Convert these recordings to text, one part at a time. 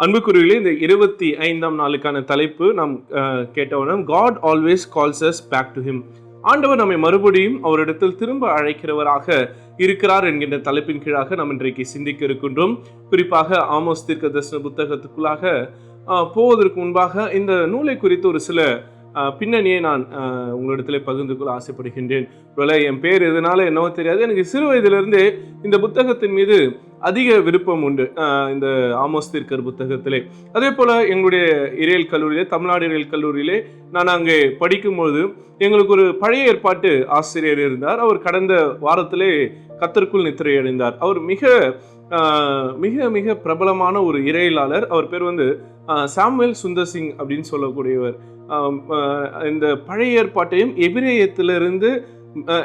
அன்புக்குரியவர்களே, இந்த 25ஆம் நாளுக்கான தலைப்பு நாம் கேட்டவுடன் God always calls us back to him. ஆண்டவர் நம்மை மறுபடியும் அவரிடத்தில் திரும்ப அழைக்கிறவராக இருக்கிறார் என்கின்ற தலைப்பின் கீழாக நாம் இன்றைக்கு சிந்திக்க இருக்கின்றோம். குறிப்பாக ஆமோஸ் தீர்க்கதரிசன புத்தகத்துக்குள்ளாக போவதற்கு முன்பாக இந்த நூலை குறித்து ஒரு சில பின்னணியை நான் உங்களிடத்தில் பகிர்ந்து கொள்ள ஆசைப்படுகின்றேன். என் பேர் எதனால என்னவோ தெரியாது, எனக்கு சிறு வயதிலிருந்தே இந்த புத்தகத்தின் மீது அதிக விருப்பம் உண்டு. இந்த ஆமோஸ் தீர்க்கர் புத்தகத்திலே, அதே போல் எங்களுடைய இறையல் கல்லூரியிலே, தமிழ்நாடு இறையல் கல்லூரியிலே நான் அங்கே படிக்கும்பொழுது எங்களுக்கு ஒரு பழைய ஏற்பாட்டு ஆசிரியர் இருந்தார். அவர் கடந்த வாரத்திலே கர்த்தருக்குள் நித்திரை அடைந்தார். அவர் மிக மிக மிக பிரபலமான ஒரு இறையலாளர். அவர் பேர் சாமுவேல் சுந்தர் சிங் அப்படின்னு சொல்லக்கூடியவர். இந்த பழைய ஏற்பாட்டையும் எபிரேயத்திலிருந்து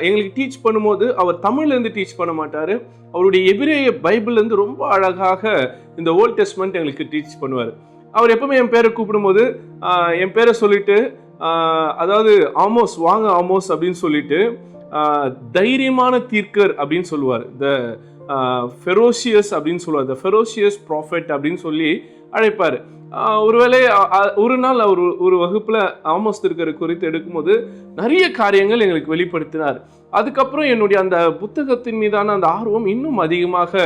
எங்களுக்கு டீச் பண்ணும்போது அவர் தமிழ்லேருந்து டீச் பண்ண மாட்டார். அவருடைய எபிரேய பைபிள்லேருந்து ரொம்ப அழகாக இந்த ஓல்ட் டெஸ்ட்மெண்ட் எங்களுக்கு டீச் பண்ணுவார். அவர் எப்பவுமே என் பேரை கூப்பிடும்போது என் பேரை சொல்லிட்டு, அதாவது ஆமோஸ், வாங்க ஆமோஸ் அப்படின்னு சொல்லிட்டு, தைரியமான தீர்க்கர் அப்படின்னு சொல்லுவார். த ஃபெரோஷியஸ் அப்படின்னு சொல்லுவார். த ஃபெரோஷியஸ் ப்ராஃபெட் அப்படின்னு சொல்லி அழைப்பார். ஒருவேளை ஒரு நாள் அவர் ஒரு வகுப்புல ஆமோஸ் தீர்க்கரை குறித்து எடுக்கும்போது நிறைய காரியங்கள் எங்களுக்கு வெளிப்படுத்தினார். அதுக்கப்புறம் என்னுடைய அந்த புத்தகத்தின் மீதான அந்த ஆர்வம் இன்னும் அதிகமாக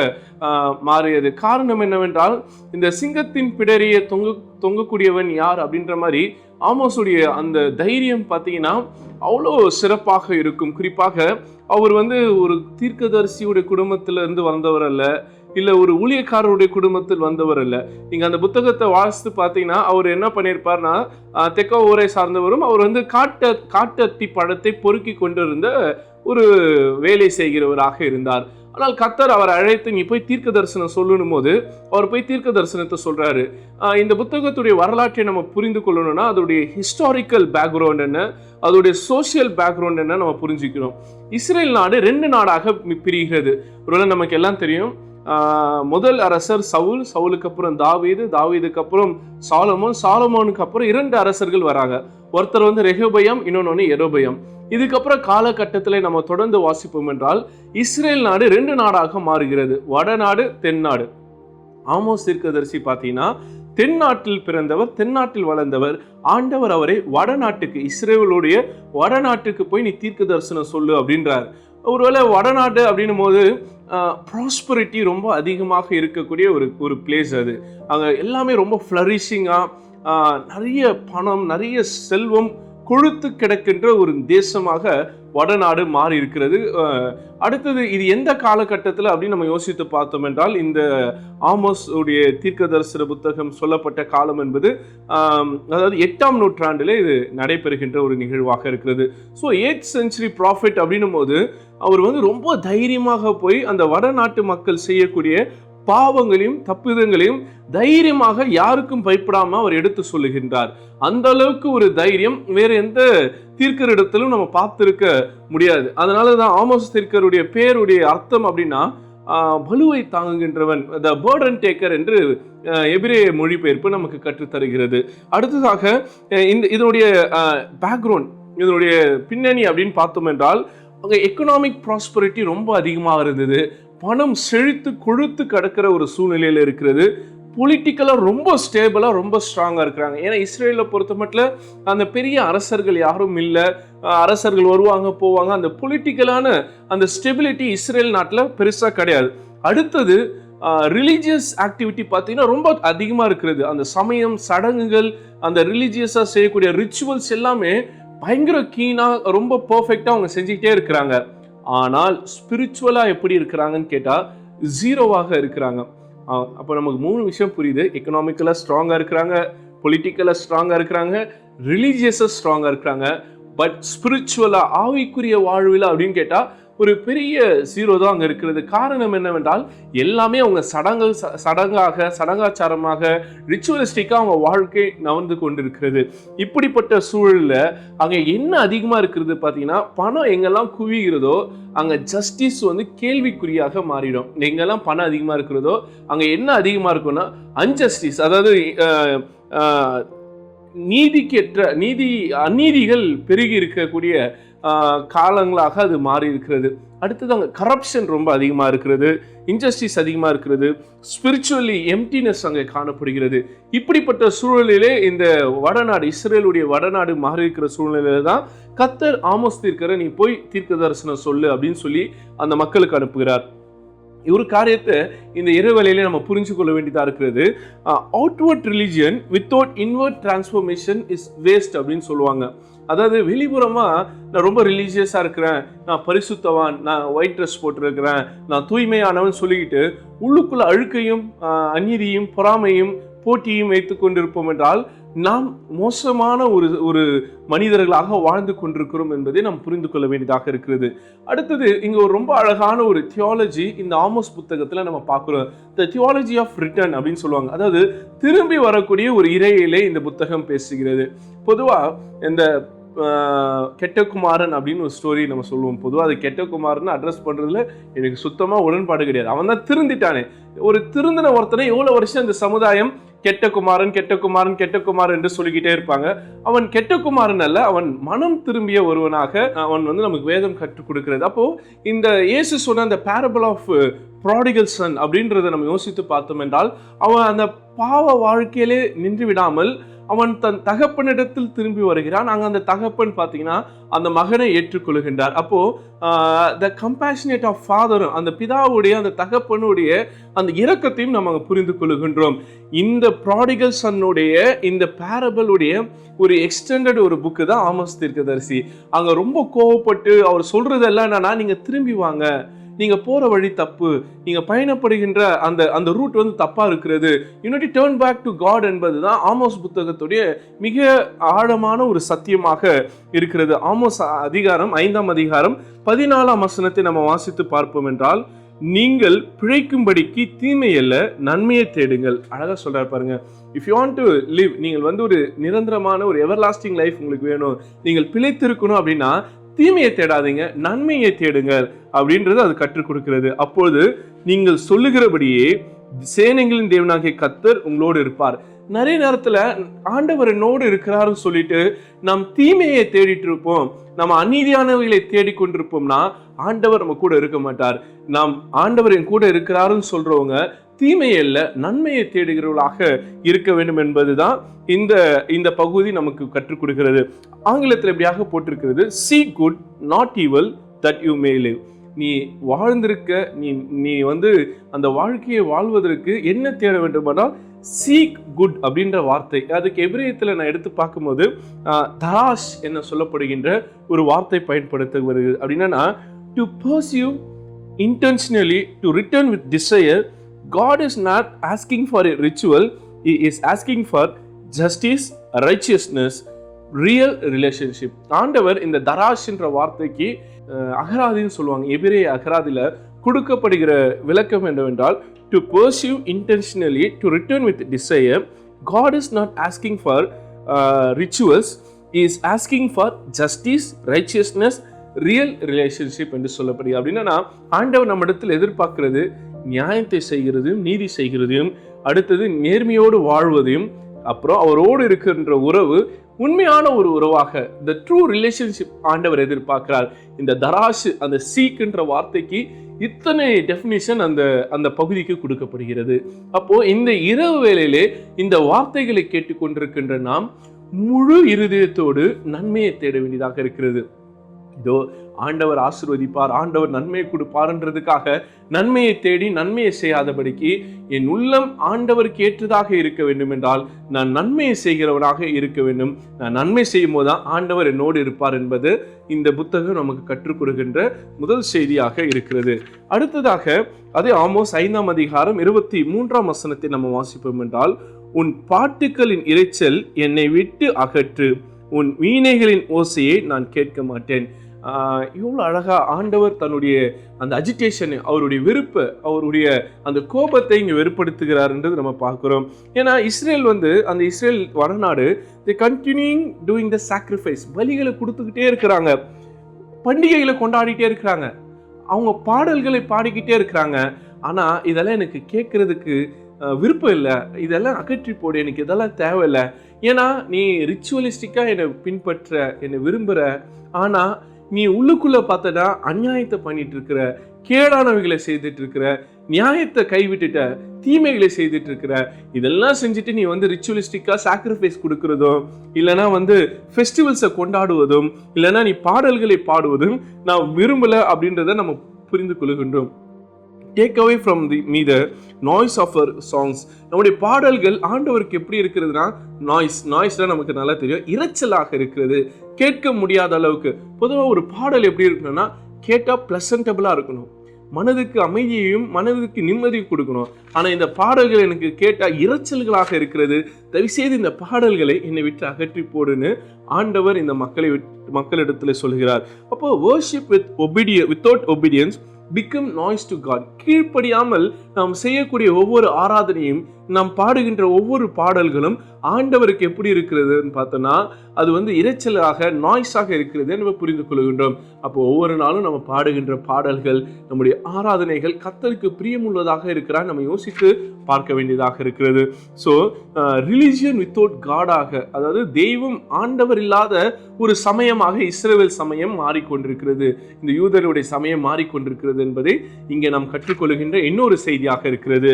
மாறியது. காரணம் என்னவென்றால், இந்த சிங்கத்தின் பிடரியை தொங்கக்கூடியவன் யார் அப்படின்ற மாதிரி ஆமோஸுடைய அந்த தைரியம் பார்த்தீங்கன்னா அவ்வளோ சிறப்பாக இருக்கும். குறிப்பாக அவர் ஒரு தீர்க்கதரிசியுடைய குடும்பத்திலிருந்து வந்தவர் அல்ல, இல்லை ஒரு ஊழியக்காரருடைய குடும்பத்தில் வந்தவர் அல்ல. நீங்கள் அந்த புத்தகத்தை வாசித்து பார்த்தீங்கன்னா அவர் என்ன பண்ணியிருப்பார்னா, தெக்க ஊரை சார்ந்தவரும், அவர் காட்டத்தி பழத்தை பொறுக்கி கொண்டிருந்த ஒரு வேலை செய்கிறவராக இருந்தார். ஆனால் கர்த்தர் அவர் அழைத்து, நீ போய் தீர்க்க தரிசனம் சொல்லணும் போது அவர் போய் தீர்க்க தரிசனத்தை சொல்றாரு. இந்த புத்தகத்துடைய வரலாற்றை நம்ம புரிந்து கொள்ளணும்னா அதோடைய ஹிஸ்டாரிக்கல் பேக்ரவுண்ட் என்ன, அதோடைய சோசியல் பேக்ரவுண்ட் என்ன நம்ம புரிஞ்சுக்கணும். இஸ்ரேல் நாடு 2 நாடாக பிரிகிறது. ஒருவேளை நமக்கு எல்லாம் தெரியும். முதல் அரசர் சவுல், சவுலுக்கு அப்புறம் தாவீது, தாவீதுக்கு அப்புறம் சாலமோன், சாலமோனுக்கு அப்புறம் 2 அரசர்கள் வராங்க. ஒருத்தர் ரெகோபயம், இன்னொன்னு எரோபயம். இதுக்கப்புறம் காலகட்டத்தில் நம்ம தொடர்ந்து வாசிப்போம் என்றால் இஸ்ரேல் நாடு 2 நாடாக மாறுகிறது, வடநாடு, தென்னாடு. ஆமோஸ் தீர்க்கதரிசி பார்த்தீங்கன்னா தென்னாட்டில் பிறந்தவர், தென்னாட்டில் வளர்ந்தவர். ஆண்டவர் அவரை வடநாட்டுக்கு, இஸ்ரேலுடைய வடநாட்டுக்கு போய் நீ தீர்க்க தரிசனம் சொல்லு அப்படின்றார். ஒருவேளை வடநாடு அப்படின்னும் போது ப்ராஸ்பரிட்டி ரொம்ப அதிகமாக இருக்கக்கூடிய ஒரு பிளேஸ். அது அங்கே எல்லாமே ரொம்ப ஃப்ளரிஷிங்காக, நிறைய பணம், நிறைய செல்வம் கொழுத்து கிடக்கின்ற ஒரு தேசமாக வடநாடு மாறி இருக்கிறது. அடுத்தது இது எந்த காலகட்டத்தில் அப்படின்னு நம்ம யோசித்து பார்த்தோம் என்றால், இந்த ஆமோஸ் உடைய தீர்க்க தரிசன புத்தகம் சொல்லப்பட்ட காலம் என்பது அதாவது 8ஆம் நூற்றாண்டிலே இது நடைபெறுகின்ற ஒரு நிகழ்வாக இருக்கிறது. ஸோ 8th century ப்ராஃபிட் அப்படின்னும் போது அவர் ரொம்ப தைரியமாக போய் அந்த வடநாட்டு மக்கள் செய்யக்கூடிய பாவங்களையும் தப்பிதங்களையும் தைரியமாக யாருக்கும் பயப்படாம அவர் எடுத்து சொல்லுகின்றார். அந்த அளவுக்கு ஒரு தைரியம் வேற எந்த தீர்க்கரிடத்திலும் நம்ம பார்த்திருக்க முடியாது. அதனாலதான் ஆமோஸ் தீர்க்கருடைய பேருடைய அர்த்தம் அப்படின்னா பலுவை தாங்குகின்றவன், த பர்டன் டேக்கர் என்று எபிரேய மொழிபெயர்ப்பு நமக்கு கற்றுத்தருகிறது. அடுத்ததாக இதனுடைய பேக்ரவுண்ட், இதனுடைய பின்னணி அப்படின்னு பார்த்தோம் என்றால், அங்கே எக்கனாமிக் ப்ராஸ்பரிட்டி ரொம்ப அதிகமாக இருந்தது. பணம் செழித்து கொழுத்து கிடக்கிற ஒரு சூழ்நிலையில் இருக்கிறது. பொலிட்டிக்கலாக ரொம்ப ஸ்டேபிளாக, ரொம்ப ஸ்ட்ராங்காக இருக்கிறாங்க. ஏன்னா இஸ்ரேலில் பொறுத்த மட்டும் அந்த பெரிய அரசர்கள் யாரும் இல்லை. அரசர்கள் வருவாங்க போவாங்க. அந்த பொலிட்டிக்கலான அந்த ஸ்டெபிலிட்டி இஸ்ரேல் நாட்டில் பெருசாக கிடையாது. அடுத்தது ரிலீஜியஸ் ஆக்டிவிட்டி பார்த்தீங்கன்னா ரொம்ப அதிகமாக இருக்கிறது. அந்த சமயம், சடங்குகள், அந்த ரிலீஜியஸாக செய்யக்கூடிய ரிச்சுவல்ஸ் எல்லாமே பயங்கர கீனாக, ரொம்ப பர்ஃபெக்டாக அவங்க செஞ்சுக்கிட்டே இருக்கிறாங்க. ஆனால் ஸ்பிரிச்சுவலாக எப்படி இருக்கிறாங்கன்னு கேட்டால் ஜீரோவாக இருக்கிறாங்க. அப்போ நமக்கு 3 விஷயம் புரியுது. எக்கனாமிக்கலாக ஸ்ட்ராங்காக இருக்கிறாங்க, பொலிட்டிக்கலாக ஸ்ட்ராங்காக இருக்கிறாங்க, ரிலீஜியஸாக ஸ்ட்ராங்காக இருக்கிறாங்க. பட் ஸ்பிரிச்சுவலாக, ஆவிக்குரிய வாழ்வில் அப்படின்னு கேட்டால் ஒரு பெரிய ஜீரோ தான் அங்கே இருக்கிறது. காரணம் என்னவென்றால், எல்லாமே அவங்க சடங்காச்சாரமாக, ரிச்சுவலிஸ்டிக்காக அவங்க வாழ்க்கை நவர்ந்து கொண்டிருக்கிறது. இப்படிப்பட்ட சூழலில் அங்கே என்ன அதிகமாக இருக்கிறது பார்த்தீங்கன்னா, பணம் எங்கெல்லாம் குவிகிறதோ அங்கே ஜஸ்டிஸ் கேள்விக்குறியாக மாறிடும். எங்கெல்லாம் பணம் அதிகமாக இருக்கிறதோ அங்கே என்ன அதிகமாக இருக்கும்னா அன்ஜஸ்டிஸ், அதாவது அநீதிகள் பெருகி இருக்கக்கூடிய காலங்களாக அது மாறி இருக்கிறது. அடுத்தது அங்கே கரப்ஷன் ரொம்ப அதிகமாக இருக்கிறது, இன்ஜஸ்டிஸ் அதிகமாக இருக்கிறது, ஸ்பிரிச்சுவலி எம்டினஸ் அங்கே காணப்படுகிறது. இப்படிப்பட்ட சூழலிலே இந்த வடநாடு, இஸ்ரேலுடைய வடநாடு மாறி இருக்கிற சூழ்நிலையில தான் கர்த்தர் ஆமோஸ் தீர்க்கரை நீ போய் தீர்க்க தரிசனம் சொல்லு அப்படின்னு சொல்லி அந்த மக்களுக்கு அனுப்புகிறார். ஒரு காரியத்தை இந்த இரவேளையிலே நம்ம புரிஞ்சு கொள்ள வேண்டியதாக இருக்கிறது. Outward religion without inward transformation is waste அப்படின்னு சொல்லுவாங்க. அதாவது வெளிப்புறமாக நான் ரொம்ப ரிலீஜியஸாக இருக்கிறேன், நான் பரிசுத்தவான், நான் ஒயிட் ட்ரெஸ் போட்டிருக்கிறேன், நான் தூய்மையானவன் சொல்லிக்கிட்டு உள்ளுக்குள்ள அழுக்கையும் அநீதியும் பொறாமையும் போட்டியும் வைத்து கொண்டிருப்போம் என்றால் நாம் மோசமான ஒரு மனிதர்களாக வாழ்ந்து கொண்டிருக்கிறோம் என்பதை நாம் புரிந்து கொள்ள வேண்டியதாக இருக்கிறது. அடுத்தது இங்க ஒரு ரொம்ப அழகான ஒரு தியாலஜி இந்த ஆமோஸ் புத்தகத்துல நம்ம பார்க்கிறோம். தி தியாலஜி ஆஃப் ரிட்டர்ன் அப்படின்னு சொல்லுவாங்க. அதாவது திரும்பி வரக்கூடிய ஒரு இறையிலே இந்த புத்தகம் பேசுகிறது. பொதுவா இந்த கெட்ட குமாரன் அப்படின்னு ஒரு ஸ்டோரி நம்ம சொல்லுவோம். பொதுவாக அது கெட்ட குமாரன் அட்ரஸ் பண்றதுல எனக்கு சுத்தமா உடன்பாடு கிடையாது. அவன் தான் திருந்திட்டானே. ஒரு திருந்தின ஒருத்தனை எவ்வளவு வருஷம் இந்த சமுதாயம் கெட்ட குமாரன் கெட்ட குமாரன் கெட்ட குமாரன் என்று சொல்லிக்கிட்டே இருப்பாங்க. அவன் கெட்ட குமாரன் அல்ல, அவன் மனம் திரும்பிய ஒருவனாக அவன் நமக்கு வேதம் கற்றுக் கொடுக்கிறது. அப்போ இந்த இயேசு சொன்ன அந்த பேரபிள் ஆஃப் ப்ராடிகல் சன் அப்படின்றத நம்ம யோசித்து பார்த்தோம் என்றால் அவன் அந்த பாவ வாழ்க்கையிலே நின்று விடாமல் அவன் தன் தகப்பனிடத்தில் திரும்பி வருகிறான். அங்கே அந்த தகப்பன் பார்த்தீங்கன்னா அந்த மகனை ஏற்றுக்கொள்கின்றார். அப்போ த கம்பேஷனேட் ஆஃப் ஃபாதர், அந்த பிதாவுடைய அந்த தகப்பனுடைய அந்த இரக்கத்தையும் நம்ம அங்கே புரிந்து கொள்கின்றோம். இந்த ப்ராடிகல் சன்னுடைய இந்த பேரபிளுடைய ஒரு எக்ஸ்டெண்டட் ஒரு புக்கு தான் ஆமோஸ் தீர்க்கதரிசி. அங்கே ரொம்ப கோவப்பட்டு அவர் சொல்றதெல்லாம் என்னன்னா, நீங்க திரும்பி வாங்க, நீங்க போற வழி தப்பு, நீங்க பயணப்படுகின்ற அந்த ரூட் தப்பா இருக்கிறது, unity turn back to God என்பதுதான் ஆமோஸ் புத்தகத்துடைய மிக ஆழமான ஒரு சத்தியமாக இருக்கிறது. ஆமோஸ் அதிகாரம் 5ஆம் அதிகாரம் 14ஆம் வசனத்தை நம்ம வாசித்து பார்ப்போம் என்றால், நீங்கள் பிழைக்கும்படிக்கு தீமை அல்ல நன்மையை தேடுங்கள். அழகா சொல்றாரு பாருங்க. If you want to live, நீங்கள் ஒரு நிரந்தரமான ஒரு எவர்லாஸ்டிங் லைஃப் உங்களுக்கு வேணும், நீங்கள் பிழைத்திருக்கணும் அப்படின்னா தீமையை தேடாதீங்க, நன்மையை தேடுங்கள் அப்படின்றது அது கற்றுக் கொடுக்கிறது. அப்பொழுது நீங்கள் சொல்லுகிறபடியே சேனைகளின் தேவனாகிய கர்த்தர் உங்களோடு இருப்பார். நிறைய நேரத்துல ஆண்டவர் என்னோடு இருக்கிறாருன்னு சொல்லிட்டு நாம் தீமையை தேடிட்டு இருப்போம், நம்ம அநீதியானவைகளை தேடிக்கொண்டிருப்போம்னா ஆண்டவர் நம்ம கூட இருக்க மாட்டார். நாம் ஆண்டவர் என் கூட இருக்கிறாருன்னு சொல்றவங்க தீமையை அல்ல நன்மையை தேடுகிறவர்களாக இருக்க வேண்டும் என்பதுதான் இந்த பகுதி நமக்கு கற்றுக் கொடுக்கிறது. ஆங்கிலத்தில் எப்படியாக போட்டிருக்கிறது, seek good not evil that you may live. நீ வாழ்ந்திருக்க, நீ அந்த வாழ்க்கையை வாழ்வதற்கு என்ன தேட வேண்டுமானால் seek good அப்படின்ற வார்த்தை. அதுக்கு எபிரேயத்தில் நான் எடுத்து பார்க்கும்போது தராஷ் என்ன சொல்லப்படுகின்ற ஒரு வார்த்தை பயன்படுத்த வருகிறது. அப்படின்னா to pursue intentionally, to return with desire. God is not asking for a ritual, he is asking for justice, righteousness, real relationship. ஆண்டவர் இந்த தராஷ் என்ற வார்த்தைக்கு அகராதின்னு சொல்லுவாங்க. எபிரேய அகராதியில கொடுக்கப்படுகிற விளக்கம் என்னவென்றால், to pursue intentionally, to return with desire. God is not asking for rituals, he is asking for justice, righteousness, real relationship என்று சொல்லப்படுகிறது. அப்படின்னா ஆண்டவர் நம்ம இடத்தில் எதிர்பார்க்கிறது நியாயத்தை செய்கிறதையும் நீதி செய்கிறதையும், அடுத்தது நேர்மையோடு வாழ்வதையும், அப்புறம் அவரோடு இருக்கின்ற உறவு உண்மையான ஒரு உறவாக, the true relationship ஆண்டவர் எதிர்பார்க்கிறார். இந்த தராசு, அந்த சீக்ன்ற வார்த்தைக்கு இத்தனை டெஃபினிஷன் அந்த பகுதிக்கு கொடுக்கப்படுகிறது. அப்போ இந்த இரவு வேளையிலே இந்த வார்த்தைகளை கேட்டுக்கொண்டிருக்கின்ற நாம் முழு இருதயத்தோடு நன்மையை தேட வேண்டியதாக இருக்கிறது. இதோ ஆண்டவர் ஆசீர்வதிப்பார், ஆண்டவர் நன்மையை கொடுப்பார்ன்றதுக்காக நன்மையை தேடி நன்மையை செய்யாதபடிக்கு என் உள்ளம் ஆண்டவருக்கு ஏற்றதாக இருக்க வேண்டும் என்றால் நான் நன்மையை செய்கிறவனாக இருக்க வேண்டும். நான் நன்மை செய்யும் போதுதான் ஆண்டவர் என்னோடு இருப்பார் என்பது இந்த புத்தகம் நமக்கு கற்றுக் கொடுக்கின்ற முதல் செய்தியாக இருக்கிறது. அடுத்ததாக அதே ஆமோஸ் 5ஆம் அதிகாரம் 23ஆம் வசனத்தை நம்ம வாசிப்போம் என்றால், உன் பாட்டுக்களின் இரைச்சல் என்னை விட்டு அகற்று, உன் வீணைகளின் ஓசையை நான் கேட்க மாட்டேன். எவ்வளோ அழகா ஆண்டவர் தன்னுடைய அந்த அஜிடேஷன், அவருடைய வெறுப்பை, அவருடைய அந்த கோபத்தை இங்கே வெளிப்படுத்துகிறார்ன்றது நம்ம பார்க்குறோம். ஏன்னா இஸ்ரேல் அந்த இஸ்ரேல் வடநாடு the continuing doing the sacrifice, பலிகளை கொடுத்துக்கிட்டே இருக்கிறாங்க, பண்டிகைகளை கொண்டாடிட்டே இருக்கிறாங்க, அவங்க பாடல்களை பாடிக்கிட்டே இருக்கிறாங்க. ஆனால் இதெல்லாம் எனக்கு கேட்கறதுக்கு விருப்பம் இல்லை, இதெல்லாம் அகற்றி போடு, எனக்கு இதெல்லாம் தேவையில்லை, ஏன்னா நீ ரிச்சுவலிஸ்டிக்கா என்னை பின்பற்ற, என்னை விரும்புற, ஆனா நீ உள்ளுக்குள்ள பார்த்தனா அநியாயத்தை பண்ணிட்டு இருக்கிற, கேடானவைகளை செய்துட்டு இருக்கிற, நியாயத்தை கைவிட்டுட்ட, தீமைகளை செய்துட்டு இருக்கிற. இதெல்லாம் செஞ்சுட்டு நீ ரிச்சுவலிஸ்டிக்கா சாக்ரிஃபைஸ் கொடுக்கறதும், இல்லைன்னா ஃபெஸ்டிவல்ஸை கொண்டாடுவதும், இல்லைன்னா நீ பாடல்களை பாடுவதும் நான் விரும்பல அப்படின்றத நம்ம புரிந்து கொள்கின்றோம். Take away from me the noise of our songs. நம்முடைய பாடல்கள் ஆண்டவருக்கு எப்படி இருக்கிறதுனா நாய்ஸ்னா நமக்கு நல்லா தெரியும், இரைச்சலாக இருக்கிறது, கேட்க முடியாத அளவுக்கு. பொதுவாக ஒரு பாடல் எப்படி இருக்கணும்னா கேட்டா பிளசன்டபிளா இருக்கணும், மனதுக்கு அமைதியையும் மனதுக்கு நிம்மதியும் கொடுக்கணும். ஆனா இந்த பாடல்கள் எனக்கு கேட்டா இரைச்சல்களாக இருக்கிறது, தயவுசெய்து இந்த பாடல்களை என்னை விட்டு அகற்றி போடுன்னு ஆண்டவர் இந்த மக்களிடத்துல சொல்கிறார். அப்போ worship without obedience become noise to God. கீழ்ப்படியாமல் நாம் செய்யக்கூடிய ஒவ்வொரு ஆராதனையும், நாம் பாடுகின்ற ஒவ்வொரு பாடல்களும் ஆண்டவருக்கு எப்படி இருக்கிறதுன்னு பார்த்தோம்னா அது இரைச்சலாக, நாய்ஸாக இருக்கிறது நம்ம புரிந்து கொள்கின்றோம். அப்போ ஒவ்வொரு நாளும் நம்ம பாடுகின்ற பாடல்கள், நம்முடைய ஆராதனைகள் கர்த்தருக்கு பிரியமுள்ளதாக இருக்கிறா நம்ம யோசித்து பார்க்க வேண்டியதாக இருக்கிறது. ஸோ ரிலிஜியன் வித்தவுட் காடாக, அதாவது தெய்வம் ஆண்டவர் இல்லாத ஒரு சமயமாக இஸ்ரவேல் சமயம் மாறிக்கொண்டிருக்கிறது, இந்த யூதருடைய சமயம் மாறிக்கொண்டிருக்கிறது என்பதை இங்கே நாம் கற்றுக்கொள்கின்ற இன்னொரு செய்தியாக இருக்கிறது.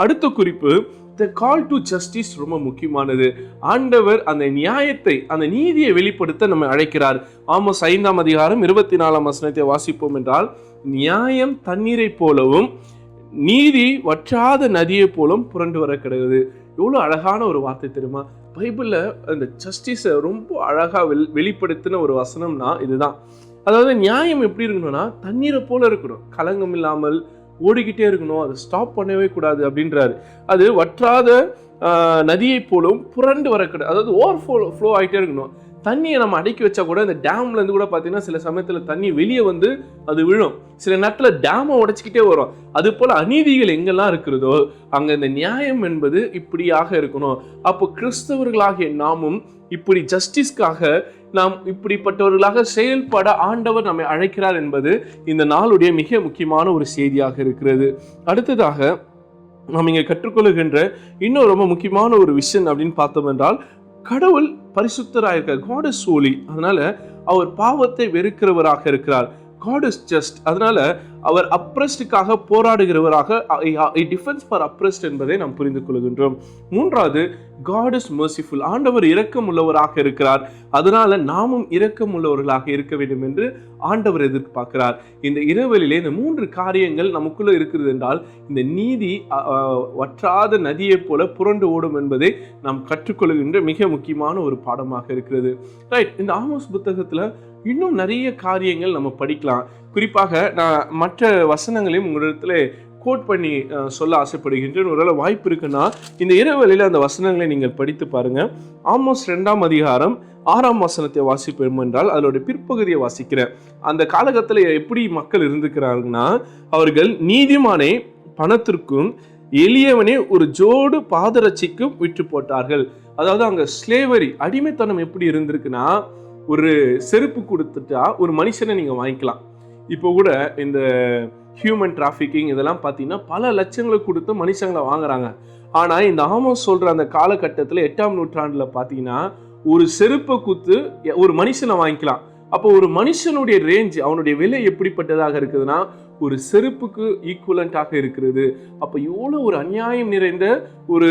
அடுத்த குறிப்பு, the call to justice ரொம்ப முக்கியமானது. ஆண்டவர் அந்த நியாயத்தை, அந்த நீதியை வெளிப்படுத்த நம்ம அழைக்கிறார். ஆமோஸ் 5ஆம் அதிகாரம் 24ஆம் வசனத்தை வாசிப்போம் என்றால், நியாயம் தண்ணீரை போலவும் நீதி வற்றாத நதியை போலும் புரண்டு வர கிடையாது. எவ்வளவு அழகான ஒரு வார்த்தை தெரியுமா? பைபிள்ல அந்த ஜஸ்டிஸை ரொம்ப அழகா வெளிப்படுத்தின ஒரு வசனம்னா இதுதான். அதாவது நியாயம் எப்படி இருக்கணும்னா தண்ணீரை போல இருக்கணும், கலங்கம் இல்லாமல் ஓடிக்கிட்டே இருக்கணும், அதை ஸ்டாப் பண்ணவே கூடாது அப்படின்றாரு. அது வற்றாத நதியை போலும் புரண்டு வர கிடையாது, அதாவது ஓவர் ஃப்ளோ ஆகிட்டே இருக்கணும். தண்ணியை நம்ம அடக்கி வச்சா கூட இந்த டேம்ல இருந்து கூட பார்த்தீங்கன்னா சில சமயத்தில் தண்ணி வெளியே அது விழும், சில நேரத்தில் டேமை உடைச்சிக்கிட்டே வரும். அது போல அநீதிகள் எங்கெல்லாம் இருக்கிறதோ அங்க இந்த நியாயம் என்பது இப்படியாக இருக்கணும். அப்போ கிறிஸ்தவர்களாகிய நாமும் இப்படி ஜஸ்டிஸ்க்காக நாம் இப்படிப்பட்டவர்களாக செயல்பட ஆண்டவர் நம்மை அழைக்கிறார் என்பது இந்த நாளுடைய மிக முக்கியமான ஒரு செய்தியாக இருக்கிறது. அடுத்ததாக நாம் இங்கே கற்றுக்கொள்ளுகின்ற இன்னும் ரொம்ப முக்கியமான ஒரு விஷயம் அப்படின்னு பார்த்தோம் என்றால், கடவுள் பரிசுத்தராக இருக்கிறார். God is holy. அதனால அவர் பாவத்தை வெறுக்கிறவராக இருக்கிறார். God is just. அதனால அவர் அப்ரெஸ்டுக்காக போராடுகிறவராக, டிஃபென்ஸ் ஃபார் அப்ரெஸ்ட் என்பதை நாம் புரிந்து கொள்கின்றோம். மூன்றாவது, God is merciful. ஆண்டவர் இரக்கம் உள்ளவராக இருக்கிறார். அதனால நாமும் இரக்கம் உள்ளவர்களாக இருக்க வேண்டும் என்று ஆண்டவர் எதிர்பார்க்கிறார். இந்த இரவலிலே இந்த 3 காரியங்கள் நமக்குள்ள இருக்கிறது என்றால், இந்த நீதி வற்றாத நதியை போல புரண்டு ஓடும் என்பதை நாம் கற்றுக்கொள்கின்ற மிக முக்கியமான ஒரு பாடமாக இருக்கிறது. ரைட், இந்த ஆமோஸ் புத்தகத்துல இன்னும் நிறைய காரியங்கள் நம்ம படிக்கலாம். குறிப்பாக நான் மற்ற வசனங்களையும் உங்களிடத்துல கோட் பண்ணி சொல்ல ஆசைப்படுகின்றேன். ஒருவேளை வாய்ப்பு இருக்குன்னா இந்த இரவலில் அந்த வசனங்களை நீங்கள் படித்து பாருங்க. ஆமோஸ் 2ஆம் அதிகாரம் 6ஆம் வசனத்தை வாசிப்போம் என்றால் அதோட பிற்பகுதியை வாசிக்கிறேன். அந்த காலகட்டத்தில் எப்படி மக்கள் இருந்துக்கிறாங்கன்னா, அவர்கள் நீதிமானை பணத்திற்கும் எளியவனே ஒரு ஜோடு பாதரட்சிக்கும் விற்று போட்டார்கள். அதாவது அங்க ஸ்லேவரி, அடிமைத்தனம் எப்படி இருந்திருக்குன்னா, ஒரு செருப்பு கொடுத்துட்டா ஒரு மனுஷனை நீங்க வாங்கிக்கலாம். இப்போ கூட இந்த ஹியூமன் டிராஃபிக்கிங் இதெல்லாம் பார்த்தீங்கன்னா பல லட்சங்களை கொடுத்து மனுஷங்களை வாங்குறாங்க. ஆனா இந்த ஆமோஸ் சொல்ற அந்த காலகட்டத்தில் 8ஆம் நூற்றாண்டுல பார்த்தீங்கன்னா ஒரு செருப்பை குத்து ஒரு மனுஷனை வாங்கிக்கலாம். அப்போ ஒரு மனுஷனுடைய ரேஞ்ச், அவனுடைய விலை எப்படிப்பட்டதாக இருக்குதுன்னா ஒரு செருப்புக்கு ஈக்குவலண்டாக இருக்கிறது. அப்போ எவ்வளோ ஒரு அநியாயம் நிறைந்த ஒரு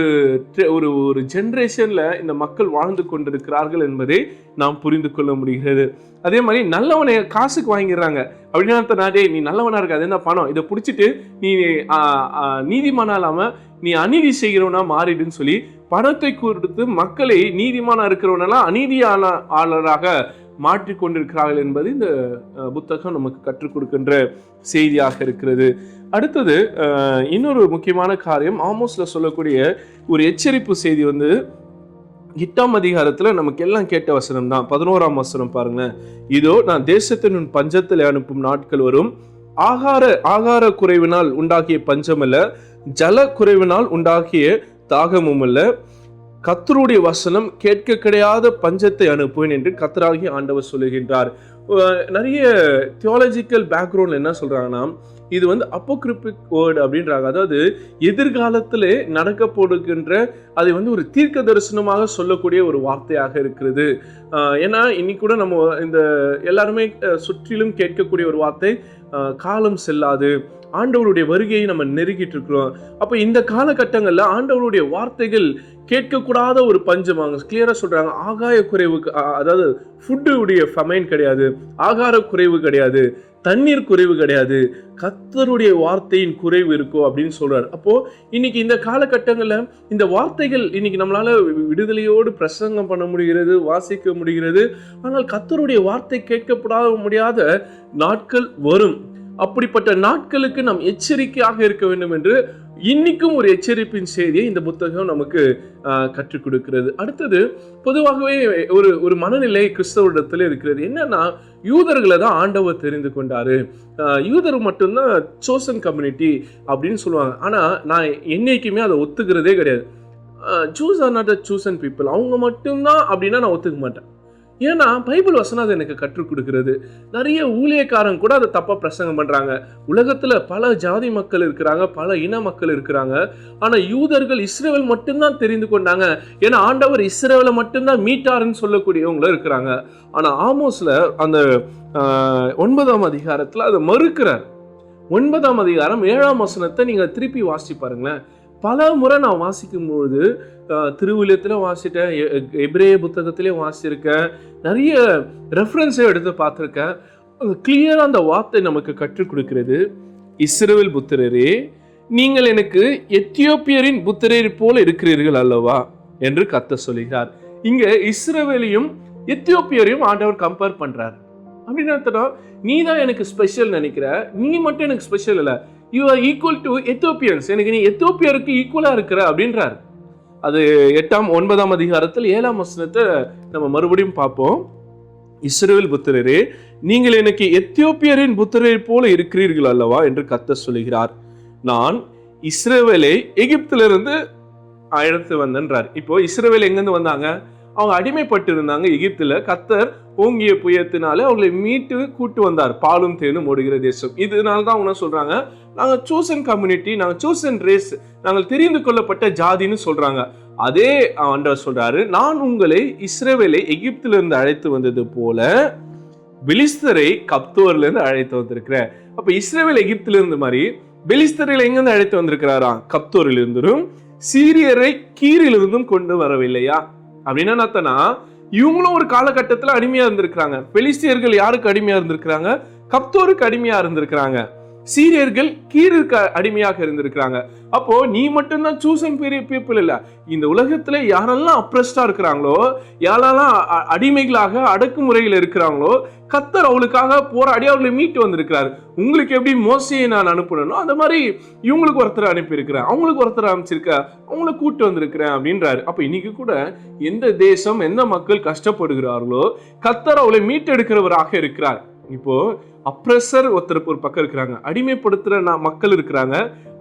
ஒரு ஜென்ரேஷன்ல இந்த மக்கள் வாழ்ந்து கொண்டிருக்கிறார்கள் என்பதை நாம் புரிந்து கொள்ள முடிகிறது. அதே மாதிரி நல்லவனை காசுக்கு வாங்கிடுறாங்க. அப்படின்னா நாடே நீ நல்லவனா இருக்க, அது என்ன பணம், இதை பிடிச்சிட்டு நீ நீதிமானா இல்லாம நீ அநீதி செய்கிறவனா மாறிடுன்னு சொல்லி பணத்தை கொடுத்து மக்களை நீதிமானா இருக்கிறவனெல்லாம் அநீதியான ஆளராக மாற்றிக்கொண்டிருக்கிறார்கள் என்பது இந்த புத்தகம் நமக்கு கற்றுக் கொடுக்கின்ற செய்தியாக இருக்கிறது. அடுத்தது இன்னொரு முக்கியமான காரியம், ஆமோஸ்ல சொல்லக்கூடிய ஒரு எச்சரிப்பு செய்தி 8ஆம் அதிகாரத்துல நமக்கு எல்லாம் கேட்ட வசனம் தான். 11ஆம் வசனம் பாருங்க. இதோ நான் தேசத்தின் பஞ்சத்தில் அனுப்பும் நாட்கள் வரும், ஆகார குறைவினால் உண்டாகிய பஞ்சமல்ல, ஜல குறைவினால் உண்டாகிய தாகமும் அல்ல, கர்த்தருடைய வசனம் கேட்க கிடையாத பஞ்சத்தை அனுப்புவேன் என்று கர்த்தராகிய ஆண்டவர் சொல்லுகின்றார். நிறைய தியாலஜிக்கல் பேக்ரவுண்ட்ல என்ன சொல்றாங்கன்னா, இது அப்போகிரிப்டிக் வேர்ட் அப்படின்றாங்க. அதாவது எதிர்காலத்திலே நடக்க போடுகின்ற அதை ஒரு தீர்க்க தரிசனமாக சொல்லக்கூடிய ஒரு வார்த்தையாக இருக்கிறது. ஏன்னா இன்னைக்கு கூட நம்ம இந்த எல்லாருமே சுற்றிலும் கேட்கக்கூடிய ஒரு வார்த்தை, காலம் செல்லாது, ஆண்டவருடைய வருகையை நம்ம நெருங்கிட்டு இருக்கிறோம். அப்ப இந்த காலகட்டங்கள்ல ஆண்டவருடைய வார்த்தைகள் கேட்கக்கூடாத ஒரு பஞ்சமாங்க. கிளியரா சொல்றாங்க, ஆகாய குறைவுக்கு, அதாவது ஃபுட்டுடைய ஃபமைன் கிடையாது, ஆகார குறைவு கிடையாது, தண்ணீர் குறைவு கிடையாது, கர்த்தருடைய வார்த்தையின் குறைவு இருக்கும் அப்படின்னு சொல்றாரு. அப்போ இன்னைக்கு இந்த காலகட்டங்கள்ல இந்த வார்த்தைகள் இன்னைக்கு நம்மளால விடுதலையோடு பிரசங்கம் பண்ண முடிகிறது, வாசிக்க முடிகிறது. ஆனால் கர்த்தருடைய வார்த்தை கேட்கப்படாத முடியாத நாட்கள் வரும். அப்படிப்பட்ட நாட்களுக்கு நாம் எச்சரிக்கையாக இருக்க வேண்டும் என்று இன்னைக்கும் ஒரு எச்சரிப்பின் செய்தியை இந்த புத்தகம் நமக்கு கற்றுக் கொடுக்கிறது. அடுத்தது, பொதுவாகவே ஒரு மனநிலை கிறிஸ்தவரிடத்துல இருக்கிறது. என்னன்னா, யூதர்களை தான் ஆண்டவர் தெரிந்து கொண்டாரு, யூதர் மட்டும்தான் சோசன் கம்யூனிட்டி அப்படின்னு சொல்லுவாங்க. ஆனா நான் என்னைக்குமே அதை ஒத்துக்கிறதே கிடையாது. Jews are not a chosen people, அவங்க மட்டும்தான் அப்படின்னா நான் ஒத்துக்க மாட்டேன். ஏன்னா பைபிள் வசனம் அதை எனக்கு கற்றுக் கொடுக்கிறது. நிறைய ஊழியக்காரங்க கூட அதை தப்பா பிரசங்கம் பண்றாங்க. உலகத்துல பல ஜாதி மக்கள் இருக்கிறாங்க, பல இன மக்கள் இருக்கிறாங்க. ஆனா யூதர்கள் இஸ்ரவேல் மட்டும்தான் தெரிந்து கொண்டாங்க, ஏன்னா ஆண்டவர் இஸ்ரவேலை மட்டும்தான் மீட்டாருன்னு சொல்லக்கூடியவங்களும் இருக்கிறாங்க. ஆனா ஆமோஸ்ல அந்த 9ஆம் அதிகாரத்துல அதை மறுக்கிறார். 9ஆம் அதிகாரம் 7ஆம் வசனத்தை நீங்க திருப்பி வாசிச்சு பாருங்களேன். பல முறை நான் வாசிக்கும் பொழுது, திருவிழியத்துல வாசிட்டேன், எபிரேய புத்தகத்திலே வாசிச்சிருக்கேன், நிறைய ரெஃபரன்ஸை எடுத்து பார்த்துருக்கேன். கிளியரா அந்த வார்த்தை நமக்கு கற்றுக் கொடுக்கிறது. இஸ்ரவேல் புத்திரரே, நீங்கள் எனக்கு எத்தியோப்பியரின் புத்திரர் போல இருக்கிறீர்கள் அல்லவா என்று கர்த்தர் சொல்கிறார். இங்க இஸ்ரவேலையும் எத்தியோப்பியரையும் ஆண்டவர் கம்பேர் பண்றார். அப்படின்னு நீ தான் எனக்கு ஸ்பெஷல் நினைக்கிற, நீ மட்டும் எனக்கு ஸ்பெஷல் இல்லை, யூ ஆர் ஈக்குவல் டு எத்தியோப்பியன்ஸ், எனக்கு நீ எத்தியோப்பியருக்கு ஈக்குவலா இருக்கிற அப்படின்றார். அது 9ஆம் அதிகாரத்தில் 7ஆம் வசனத்தை நம்ம மறுபடியும் பார்ப்போம். இஸ்ரவேல் புத்திரரே, நீங்கள் எனக்கு எத்தியோப்பியரின் புத்திரரை போல இருக்கிறீர்கள் அல்லவா என்று கர்த்தர் சொல்கிறார். நான் இஸ்ரவேலை எகிப்திலிருந்து அழைத்து வந்தேன்றார். இப்போ இஸ்ரவேல் எங்கிருந்து வந்தாங்க? அவங்க அடிமைப்பட்டு இருந்தாங்க எகிப்துல. கர்த்தர் ஓங்கிய புயத்தினால அவங்களை மீட்டு கூட்டு வந்தார், பாலும் தேனும் ஓடுகிற தேசம். இதனால்தான் அவங்க சொல்றாங்க, நாங்க சூசன் கம்யூனிட்டி, நாங்க சூசன் ரேஸ், நாங்கள் தெரிந்து கொள்ளப்பட்ட ஜாதின்னு சொல்றாங்க. அதே ஆண்டவர் சொல்றாரு, நான் உங்களை இஸ்ரவேலை எகிப்திலிருந்து அழைத்து வந்தது போல பெலிஸ்தரை கப்தோர்ல இருந்து அழைத்து வந்திருக்கிறேன். அப்ப இஸ்ரவேல் எகிப்திலிருந்து மாதிரி பெலிஸ்தரில் எங்கிருந்து அழைத்து வந்திருக்கிறாராம்? கப்தோரில் இருந்தும். சீரியரை கீரிலிருந்தும் கொண்டு வரவில்லையா? அப்படின்னா என்னத்தனா, இவங்களும் ஒரு காலகட்டத்தில் அடிமையா இருந்திருக்கிறாங்க. பெலிஸ்தியர்கள் யாருக்கு அடிமையா இருந்திருக்கிறாங்க? கப்தோருக்கு அடிமையா இருந்திருக்கிறாங்க. சீரியர்கள் கீருக்கு அடிமையாக இருந்திருக்கிறாங்க. அப்போ நீ மட்டும்தான் சூசன் பீப்புள் இல்ல. இந்த உலகத்துல யாரெல்லாம் அப்ரெஸ்டா இருக்கிறாங்களோ, யாரெல்லாம் அடிமைகளாக அடக்குமுறையில் இருக்கிறாங்களோ, கர்த்தர் அவளுக்காக போராடி அவர்களை மீட்டு வந்திருக்கிறார். உங்களுக்கு எப்படி மோசையை நான் அனுப்பணும், அந்த மாதிரி இவங்களுக்கு ஒருத்தர் அனுப்பி இருக்கிறேன், அவங்களுக்கு ஒருத்தர் அமைச்சிருக்க, அவங்களை கூட்டு வந்திருக்கிறேன் அப்படின்றாரு. அப்ப இன்னைக்கு கூட எந்த தேசம், எந்த மக்கள் கஷ்டப்படுகிறார்களோ, கர்த்தர் அவளை மீட்டெடுக்கிறவராக இருக்கிறார். இப்போ அப்ரெசர் ஒருத்தர் ஒரு பக்கம் இருக்கிறாங்க, அடிமைப்படுத்துற மக்கள் இருக்கிறாங்க,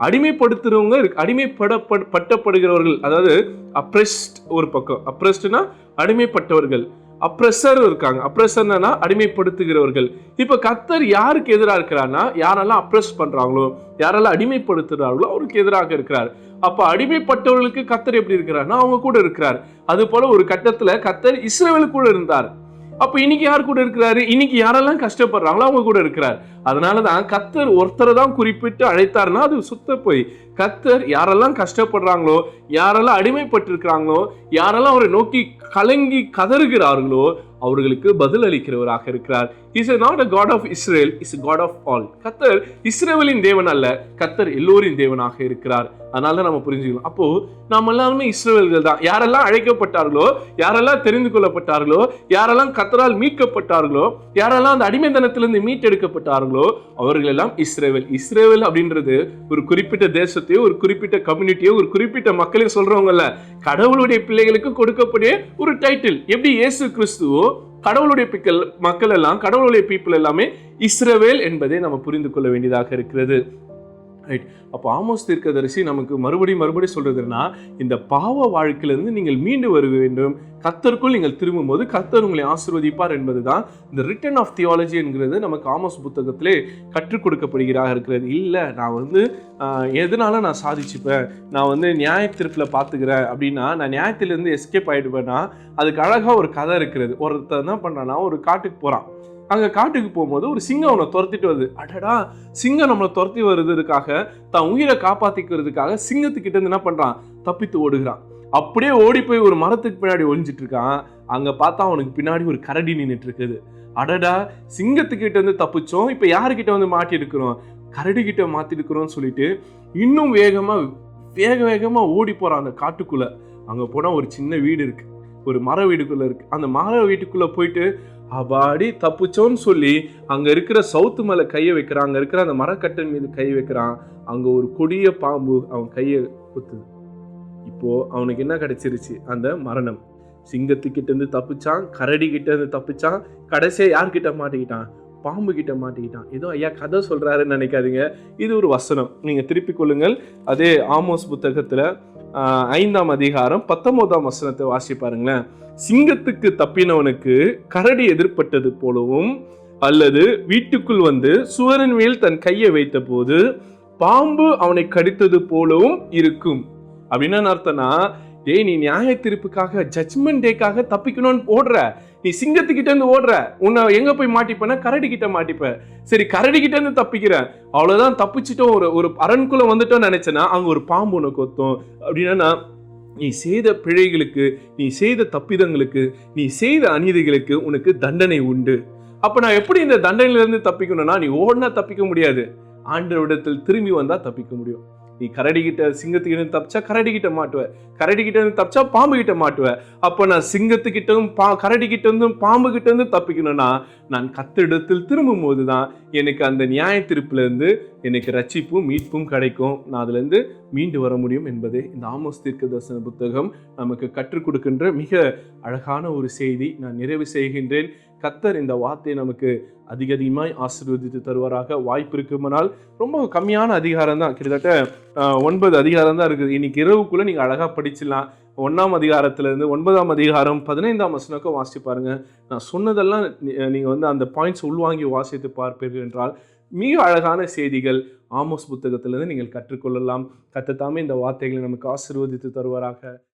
அடிமைப்படுத்துறவங்க, அடிமைப்படப்படுகிறவர்கள், அதாவது அப்ரெஸ்ட் ஒரு பக்கம், அப்ரெஸ்ட்னா அடிமைப்பட்டவர்கள், அப்ரெசர் இருக்காங்க, அப்ரெசர்னா அடிமைப்படுத்துகிறவர்கள். இப்ப கர்த்தர் யாருக்கு எதிராக இருக்கிறார்னா, யாரெல்லாம் அப்ரெஸ் பண்றாங்களோ, யாரெல்லாம் அடிமைப்படுத்துறாங்களோ அவருக்கு எதிராக இருக்கிறார். அப்ப அடிமைப்பட்டவர்களுக்கு கர்த்தர் எப்படி இருக்கிறார்னா அவங்க கூட இருக்கிறார். அது போல ஒரு கட்டத்துல கர்த்தர் இஸ்ரவேல் கூட இருந்தார். அப்ப இன்னைக்கு யார் கூட இருக்கிறாரு? இன்னைக்கு யாரெல்லாம் கஷ்டப்படுறாங்களோ அவங்க கூட இருக்கிறார். அதனாலதான் கர்த்தர் ஒருத்தரை தான் குறிப்பிட்டு அழைத்தார்னா அது சுத்த போய். கர்த்தர் யாரெல்லாம் கஷ்டப்படுறாங்களோ, யாரெல்லாம் அடிமைப்பட்டு இருக்கிறாங்களோ, யாரெல்லாம் அவரை நோக்கி கலங்கி கதறுகிறார்களோ அவர்களுக்கு பதில் அளிக்கிறவராக இருக்கிறார். He is not a God of Israel, he is a God of all. கர்த்தர் இஸ்ரவேலின் தேவன் அல்ல, கர்த்தர் எல்லோரின் தேவனாக இருக்கிறார். அதனால நம்ம புரிஞ்சுக்கணும். அப்போ நாம் எல்லாருமே இஸ்ரவேல்கள் தான். யாரெல்லாம் அழைக்கப்பட்டார்களோ, யாரெல்லாம் தெரிந்து கொள்ளப்பட்டார்களோ, யாரெல்லாம் கர்த்தரால் மீட்கப்பட்டார்களோ, யாரெல்லாம் அந்த அடிமைத்தனத்திலிருந்து மீட்டெடுக்கப்பட்டார்களோ அவர்கள் எல்லாம் இஸ்ரவேல். இஸ்ரவேல் அப்படின்றது ஒரு குறிப்பிட்ட தேசத்தையோ, ஒரு குறிப்பிட்ட கம்யூனிட்டியோ, ஒரு குறிப்பிட்ட மக்களையும் சொல்றவங்கல்ல, கடவுளுடைய பிள்ளைகளுக்கு கொடுக்கக்கூடிய ஒரு டைட்டில். எப்படி இயேசு கிறிஸ்துவோ கடவுளுடைய மக்கள் எல்லாம், கடவுளுடைய பீப்புள் எல்லாமே இஸ்ரவேல் என்பதை நம்ம புரிந்து கொள்ள வேண்டியதாக இருக்கிறது. ரைட். அப்போ ஆமோஸ் தீர்க்கதரிசி நமக்கு மறுபடியும் சொல்றதுன்னா, இந்த பாவ வாழ்க்கையிலிருந்து நீங்கள் மீண்டு வர வேண்டும். கர்த்தருக்குள் நீங்கள் திரும்பும்போது கர்த்தர் உங்களை ஆசீர்வதிப்பார் என்பதுதான் இந்த ரிட்டன் ஆஃப் தியாலஜி என்கிறது நமக்கு ஆமோஸ் புத்தகத்திலே கற்றுக் கொடுக்கப்படுகிறதாக இருக்கிறது. இல்லை நான் எதனால நான் சாதிச்சுப்பேன், நான் நியாய தீர்ப்பில் பார்த்துக்கிறேன் அப்படின்னா, நான் நியாயத்திலிருந்து எஸ்கேப் ஆகிடுவேன்னா, அதுக்கு அழகாக ஒரு கதை இருக்கிறது. ஒருத்தர் என்ன பண்ணுறான்னா, ஒரு காட்டுக்கு போகிறான். அங்கே காட்டுக்கு போகும்போது ஒரு சிங்கம் அவனை துரத்திட்டு வருது. அடடா, சிங்கம் நம்மளை துரத்தி வருதுக்காக, தான் உயிரை காப்பாற்றிக்கிறதுக்காக சிங்கத்துக்கிட்ட இருந்து என்ன பண்ணுறான், தப்பித்து ஓடுகிறான். அப்படியே ஓடி போய் ஒரு மரத்துக்கு பின்னாடி ஒளிஞ்சிட்டு இருக்கான். அங்கே பார்த்தா அவனுக்கு பின்னாடி ஒரு கரடி நின்றுட்டு இருக்குது. அடடா, சிங்கத்துக்கிட்ட இருந்து தப்பிச்சோம், இப்போ யாருக்கிட்ட மாட்டி இருக்கிறோம், கரடி கிட்ட மாற்றிருக்கிறோம்னு சொல்லிட்டு இன்னும் வேகமாக ஓடி போகிறான் அந்த காட்டுக்குள்ளே. அங்கே போனால் ஒரு சின்ன வீடு இருக்குது, ஒரு மர வீடுக்குள்ளே இருக்குது. அந்த மர வீட்டுக்குள்ளே போயிட்டு அபாடி தப்புச்சோன்னு சொல்லி அங்கே இருக்கிற சவுத்து மேலே கையை வைக்கிறான். அங்கே இருக்கிற அந்த மரக்கட்டின் மீது கை வைக்கிறான். அங்கே ஒரு கொடிய பாம்பு அவன் கையை குத்துது. இப்போ அவனுக்கு என்ன கிடைச்சிருச்சு, அந்த மரணம். சிங்கத்துக்கிட்டேருந்து தப்பிச்சான், கரடி கிட்டேருந்து தப்பிச்சான், கடைசியாக யார்கிட்ட மாட்டிக்கிட்டான், பாம்பு கிட்ட மாட்டிக்கிட்டான். ஏதோ ஐயா கதை சொல்கிறாருன்னு நினைக்காதீங்க, இது ஒரு வசனம். நீங்கள் திருப்பிக் கொள்ளுங்கள். அதே ஆமோஸ் புத்தகத்தில் 5ஆம் அதிகாரம் 19ஆம் வசனத்தை வாசி பாருங்களேன். சிங்கத்துக்கு தப்பினவனுக்கு கரடி எதிர்பட்டது போலவும், அல்லது வீட்டுக்குள் சுவரின் மேல் தன் கையை வைத்த போது பாம்பு அவனை கடித்தது போலவும் இருக்கும். அப்படின்னு அர்த்தம்னா, நீ நியாய தீர்ப்புக்காக, ஜட்ஜ்மெண்ட் டேக்காக தப்பிக்கணும்னு ஓடுற, நீ சிங்கத்துக்கிட்ட இருந்து ஓடுற, உன்னை எங்க போய் மாட்டிப்பேன்னா கரடி கிட்ட மாட்டிப்ப. சரி, கரடி கிட்ட இருந்து தப்பிக்கிற, அவ்வளவுதான், தப்பிச்சிட்டோம், ஒரு அரண்குள்ள வந்துட்டோம் நினைச்சேன்னா அங்க ஒரு பாம்பு உனக்கு கொத்தும். அப்படின்னா, நீ செய்த பிழைகளுக்கு, நீ செய்த தப்பிதங்களுக்கு, நீ செய்த அநீதிகளுக்கு உனக்கு தண்டனை உண்டு. அப்ப நான் எப்படி இந்த தண்டனையிலிருந்து தப்பிக்கணும்னா, நீ ஓடினா தப்பிக்க முடியாது, ஆண்டவரிடத்தில் திரும்பி வந்தா தப்பிக்க முடியும். நீ கரடி கிட்ட, சிங்கத்துக்கிட்ட தப்பிச்சா கரடி கிட்ட மாட்டுவ, கரடி கிட்ட இருந்து தப்பிச்சா பாம்பு கிட்ட மாட்டுவ. அப்ப நான் சிங்கத்துக்கிட்டும் கரடி கிட்ட இருந்தும் பாம்பு கிட்ட இருந்து தப்பிக்கணும்னா, நான் கர்த்தரிடத்தில் திரும்பும் போதுதான் எனக்கு அந்த நியாய தீர்ப்புல இருந்து எனக்கு ரட்சிப்பும் மீட்பும் கிடைக்கும். நான் அதுல இருந்து மீண்டு வர முடியும் என்பதே இந்த ஆமோஸ் தீர்க்கதரிசன புத்தகம் நமக்கு கற்றுக் கொடுக்கின்ற மிக அழகான ஒரு செய்தி. நான் நிறைவு செய்கின்றேன். கர்த்தர் இந்த வார்த்தையை நமக்கு அதிகமாய் ஆசீர்வதித்து தருவாராக. வாய்ப்பு இருக்குமானால் ரொம்ப கம்மியான அதிகாரம் தான், கிட்டத்தட்ட 9 அதிகாரம் தான் இருக்குது. இன்னைக்கு இரவுக்குள்ள நீங்க அழகா படிச்சிடலாம். 1ஆம் அதிகாரத்திலிருந்து 9ஆம் அதிகாரம் 15ஆம் வசனக்கும் வாசித்து பாருங்க. நான் சொன்னதெல்லாம் நீங்க அந்த பாயிண்ட்ஸ் உள்வாங்கி வாசித்து பார்ப்பீர்கள் என்றால் மிக அழகான செய்திகள் ஆமோஸ் புத்தகத்திலிருந்து நீங்கள் கற்றுக்கொள்ளலாம். கர்த்தர் தாமே இந்த வார்த்தைகளை நமக்கு ஆசீர்வதித்து தருவாராக.